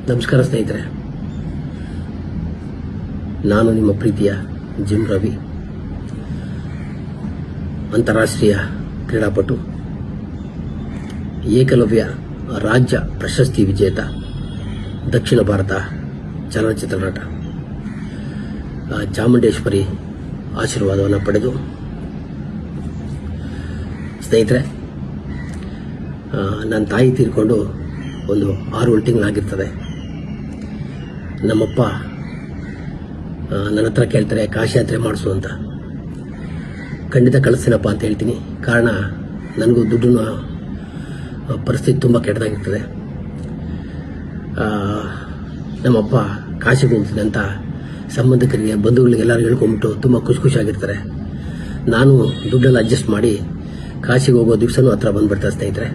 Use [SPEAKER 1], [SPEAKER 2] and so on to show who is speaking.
[SPEAKER 1] ನಮಸ್ಕಾರ ಸ್ನೇಹಿತರೆ, ನಾನು ನಿಮ್ಮ ಪ್ರೀತಿಯ ಜಿಮ್ ರವಿ, ಅಂತಾರಾಷ್ಟ್ರೀಯ ಕ್ರೀಡಾಪಟು, ಏಕಲವ್ಯ ರಾಜ್ಯ ಪ್ರಶಸ್ತಿ ವಿಜೇತ, ದಕ್ಷಿಣ ಭಾರತ ಚಲನಚಿತ್ರ ನಟ. ಚಾಮುಂಡೇಶ್ವರಿ ಆಶೀರ್ವಾದವನ್ನು ಪಡೆದು ಸ್ನೇಹಿತರೆ, ನನ್ನ ತಾಯಿ ತೀರ್ಕೊಂಡು ಒಂದು 6 ತಿಂಗಳಾಗಿರ್ತದೆ. ನಮ್ಮಪ್ಪ ನನ್ನ ಹತ್ರ ಕೇಳ್ತಾರೆ ಕಾಶಿ ಯಾತ್ರೆ ಮಾಡಿಸು ಅಂತ. ಖಂಡಿತ ಕಳಿಸ್ತೀನಪ್ಪ ಅಂತ ಹೇಳ್ತೀನಿ. ಕಾರಣ ನನಗೂ ದುಡ್ಡಿನ ಪರಿಸ್ಥಿತಿ ತುಂಬ ಕೆಟ್ಟದಾಗಿರ್ತದೆ. ನಮ್ಮಪ್ಪ ಕಾಶಿಗೆ ಹೋಗ್ತೀನಿ ಅಂತ ಸಂಬಂಧಿಕರಿಗೆ, ಬಂಧುಗಳಿಗೆ ಎಲ್ಲರೂ ಹೇಳ್ಕೊಂಬಿಟ್ಟು ತುಂಬ ಖುಷಿಯಾಗಿರ್ತಾರೆ. ನಾನು ದುಡ್ಡೆಲ್ಲ ಅಡ್ಜಸ್ಟ್ ಮಾಡಿ ಕಾಶಿಗೆ ಹೋಗೋ ದಿವಸನೂ ಹತ್ರ ಬಂದುಬಿಡ್ತಾರೆ ಸ್ನೇಹಿತರೆ.